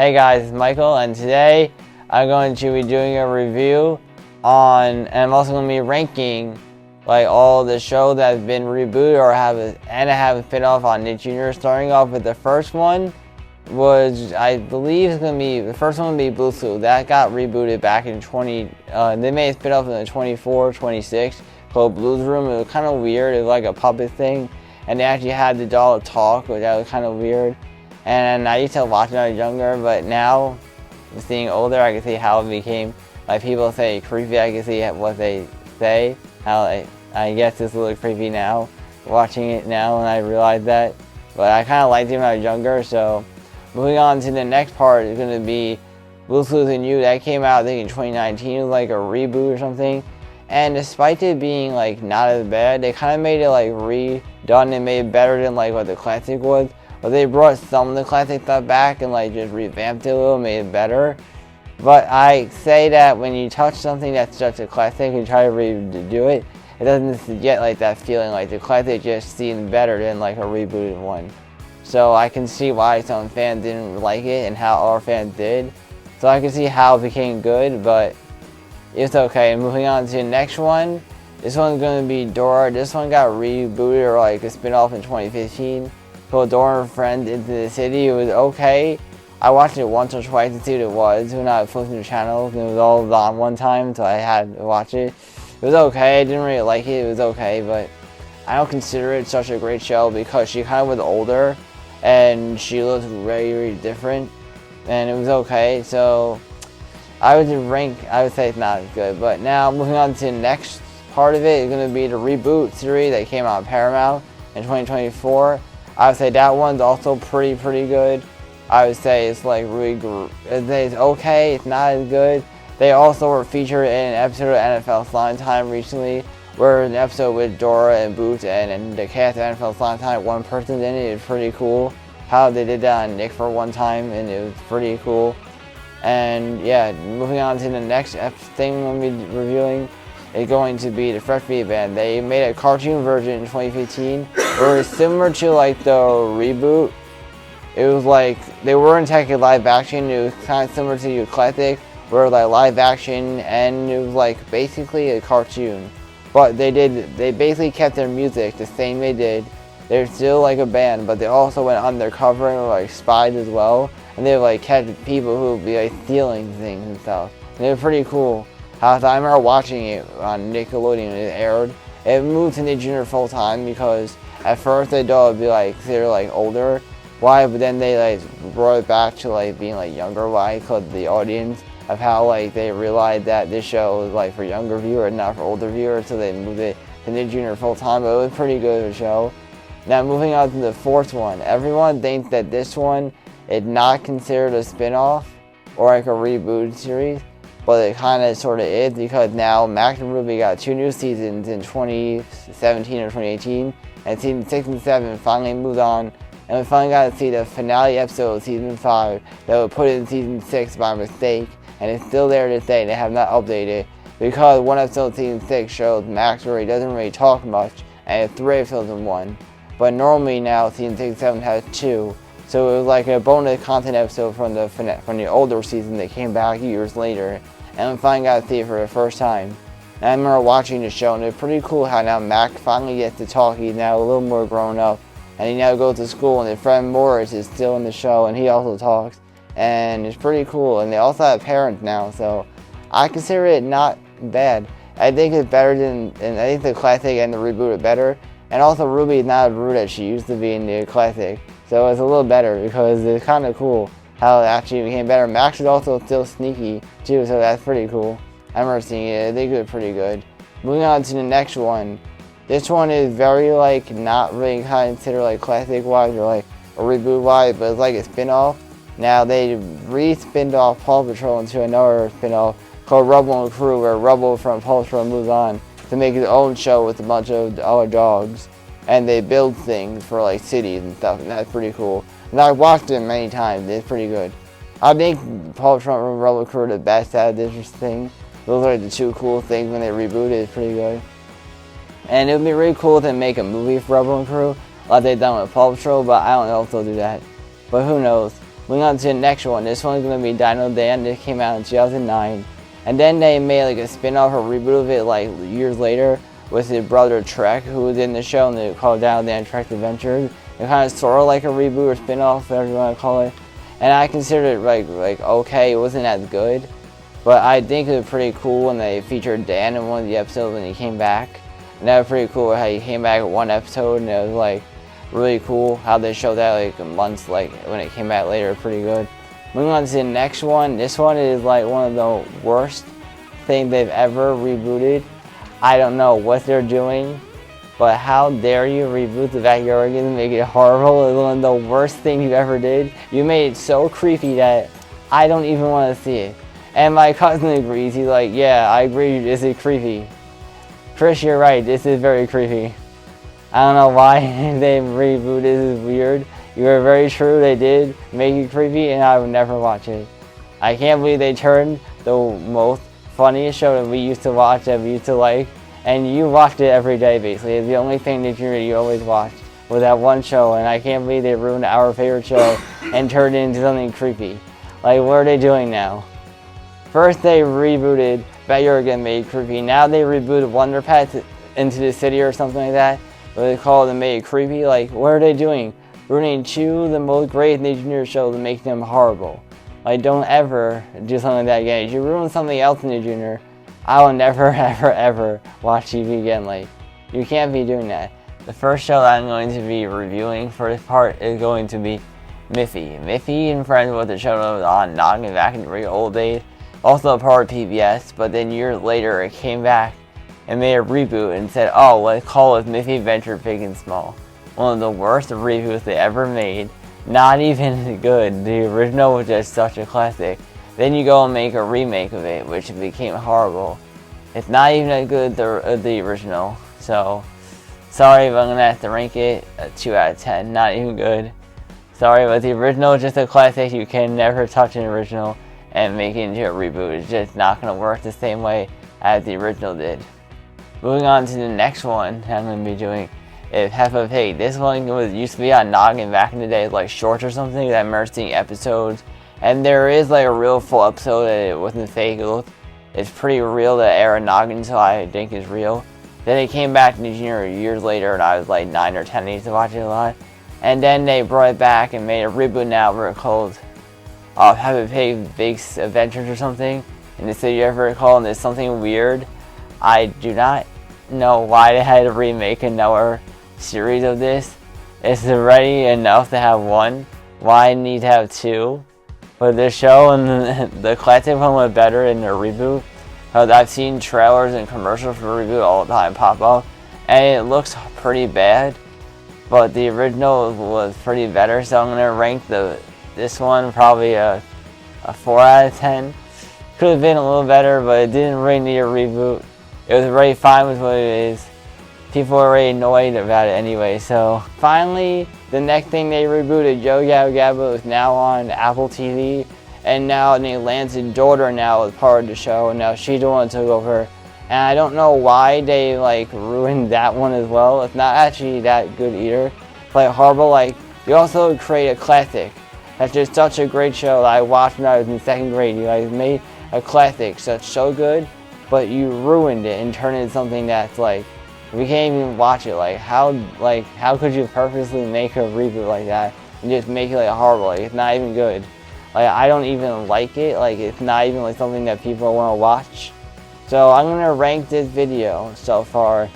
Hey guys, it's Michael, and today I'm going to be doing a review on, and I'm also going to be ranking like all the shows that have been rebooted or have a spin-off on Nick Jr. Starting off with the first one was, I believe, the first one would be Blue Blue. That got rebooted back in they made a spin-off in the 24, 26 called Blues Room. It was kind of weird. It was like a puppet thing, and they actually had the doll talk, which that was kind of weird. And I used to watch it when I was younger, but now, seeing older, I can see how it became, like people say, creepy. I can see what they say, how I guess it's a little creepy now, watching it now, and I realize that. But I kind of liked it when I was younger, so moving on to the next part is going to be Blue Blues and You. That came out, I think, in 2019. It was like a reboot or something. And despite it being like not as bad, they kind of made it like redone and made it better than like what the classic was. But they brought some of the classic stuff back and like just revamped it a little, made it better. But I say that when you touch something that's just a classic and try to redo it, it doesn't get like that feeling. Like the classic just seems better than like a rebooted one. So I can see why some fans didn't like it and how our fans did. So I can see how it became good, but it's okay. Moving on to the next one. This one's going to be Dora. This one got rebooted or like a spin-off in 2015. Called Dora and Friends Into the City. It was okay. I watched it once or twice to see what it was when I was flipping the channels, and it was all on one time, so I had to watch it. It was okay. I didn't really like it. It was okay, but I don't consider it such a great show because she kind of was older and she looked very, very different, and it was okay. So I would say it's not as good. But now moving on to the next part of it is going to be the Reboot series that came out on Paramount in 2024. I would say that one's also pretty good. I would say it's like it's okay, it's not as good. They also were featured in an episode of NFL Slime Time recently, where an episode with Dora and Boots and the cast of NFL Slime Time, one person's in it. It's pretty cool how they did that on Nick for one time, and it was pretty cool. And yeah, moving on to the next thing we'll be reviewing is going to be the Fresh Meat Band. They made a cartoon version in 2015 where it's similar to like the reboot. It was like they weren't technically live action. It was kind of similar to your classic, where like live action, and it was like basically a cartoon. But they basically kept their music the same they did. They're still like a band, but they also went undercover and were like spies as well. And they would like catch people who would be like stealing things and stuff. And they were pretty cool. I remember watching it on Nickelodeon when it aired. It moved to Nick Jr. full time because at first they thought it would be like considered like older. Why? But then they like brought it back to like being like younger. Why? Because the audience of how like they realized that this show was like for younger viewers, not for older viewers. So they moved it to Nick Jr. full time. But it was pretty good of a show. Now moving on to the fourth one. Everyone thinks that this one is not considered a spin-off or like a reboot series. But it kind of sort of is, because now Max and Ruby got 2 new seasons in 2017 or 2018, and season 6 and 7 finally moved on, and we finally got to see the finale episode of season 5 that was put in season 6 by mistake, and it's still there to stay. They have not updated it because one episode of season 6 shows Max really doesn't really talk much, and it's 3 episodes in one. But normally now season 6 and 7 has 2. So it was like a bonus content episode from the older season that came back years later, and we finally got to see it for the first time. And I remember watching the show, and it's pretty cool how now Mac finally gets to talk. He's now a little more grown up, and he now goes to school, and his friend Morris is still in the show, and he also talks, and it's pretty cool. And they also have parents now, so I consider it not bad. I think it's better and I think the classic and the reboot are better. And also Ruby is not as rude as she used to be in the classic. So it's a little better because it's kind of cool how it actually became better. Max is also still sneaky too, so that's pretty cool. I remember seeing it. I think it was pretty good. Moving on to the next one. This one is very like not really kind of considered like classic wise or like a reboot wise, but it's like a spin-off. Now they re-spinned off Paw Patrol into another spin-off called Rubble and Crew, where Rubble from Paw Patrol moves on to make his own show with a bunch of other dogs. And they build things for like cities and stuff, and that's pretty cool. And I've watched it many times. It's pretty good. I think Paw Patrol and Rubble Crew are the best out of this thing. Those are the 2 cool things when they reboot it. It's pretty good. And it would be really cool to make a movie for Rubble and Crew, like they've done with Paw Patrol, but I don't know if they'll do that. But who knows. Moving on to the next one. This one's gonna be Dino Dan. This came out in 2009. And then they made like a spin-off or reboot of it like years later with his brother Trek, who was in the show, and they called Dino Dan Trek's Adventures. It kind of sort of like a reboot or spin-off, whatever you want to call it. And I considered it like okay. It wasn't as good, but I think it was pretty cool when they featured Dan in one of the episodes when he came back. And that was pretty cool how he came back in one episode, and it was like really cool how they showed that like months like when it came back later. Pretty good. Moving on to the next one. This one is like one of the worst things they've ever rebooted. I don't know what they're doing, but how dare you reboot the Backyard Organs and make it horrible? It's one of the worst things you ever did. You made it so creepy that I don't even want to see it. And my cousin agrees. He's like, yeah, I agree, this is creepy. Chris, you're right, this is very creepy. I don't know why they rebooted. This is weird. You were very true, they did make it creepy, and I would never watch it. I can't believe they turned the most funniest show that we used to watch, that we used to like, and you watched it every day basically. It's the only thing that you always watched was that one show, and I can't believe they ruined our favorite show and turned it into something creepy. Like, what are they doing now? First they rebooted Backyard Organs, made it creepy. Now they rebooted Wonder Pets into the City or something like that. What they call it and made it creepy. Like, what are they doing? Ruining two of the most great Nick Jr. shows and making them horrible. Like, don't ever do something like that again. If you ruin something else in Nick Jr., I will never, ever, ever watch TV again. Like, you can't be doing that. The first show that I'm going to be reviewing for this part is going to be Miffy. Miffy and Friends was the show that was on Noggin back in the very old days. Also a part of PBS, but then years later it came back and made a reboot and said, oh, let's call it Miffy Adventure Big and Small. One of the worst reboots they ever made. Not even good. The original was just such a classic. Then you go and make a remake of it, which became horrible. It's not even as good as the original. So, sorry, but I'm going to have to rank it a 2 out of 10. Not even good. Sorry, but the original is just a classic. You can never touch an original and make it into a reboot. It's just not going to work the same way as the original did. Moving on to the next one I'm going to be doing is Peppa Pig. This one used to be on Noggin back in the day, like shorts or something that merged the episodes. And there is like a real full episode that it wasn't fake. It's pretty real, the era Noggin, so I think it's real. Then it came back to Junior years later, and I was like 9 or 10. I used to watch it a lot. And then they brought it back and made a reboot now where it's called Peppa Pig Big Adventures or something. And they said you ever call it, and it's something weird. I do not know why they had to remake another series of this. It's already enough to have one. Why need to have two? But this show and the classic one was better in the reboot. I've seen trailers and commercials for the reboot all the time pop up, and it looks pretty bad. But the original was pretty better, so I'm gonna rank this one probably a 4 out of 10. Could have been a little better, but it didn't really need a reboot. It was already fine with what it is. People are already annoyed about it anyway. So finally, the next thing they rebooted, Yo Gabba Gabba, is now on Apple TV, and now Lance's daughter now is part of the show, and now she's the one that took over. And I don't know why they like ruined that one as well. It's not actually that good either. It's like horrible. Like, you also create a classic. That's just such a great show that I watched when I was in 2nd grade. You guys made a classic that's so good, but you ruined it and turned it into something that's like, we can't even watch it. Like how could you purposely make a reboot like that and just make it like horrible? Like, it's not even good. Like, I don't even like it. Like, it's not even like something that people want to watch. So I'm gonna rank this video so far.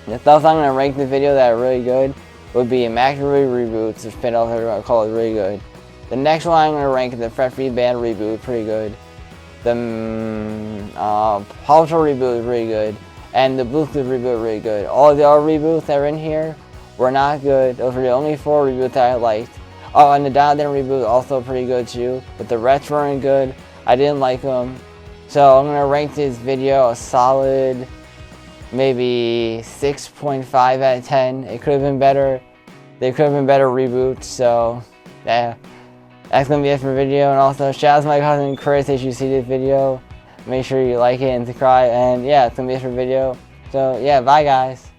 The stuff I'm gonna rank the video that are really good would be Immaculate Reboots, the spin-off, everyone call it, really good. The next one I'm gonna rank is the Freshly Band reboot, pretty good. The Paw Patrol reboot is really good. And the Bluetooth reboot really good. All the other reboots that are in here were not good. Those were the only 4 reboots that I liked. Oh, and the Dino Dan reboot also pretty good too, but the rest weren't good. I didn't like them. So I'm gonna rank this video a solid maybe 6.5 out of 10. It could have been better. They could have been better reboots. So yeah, that's gonna be it for the video. And also shout out to my cousin Chris if you see this video. Make sure you like it and subscribe, and yeah, it's gonna be it for the video. So yeah, bye guys.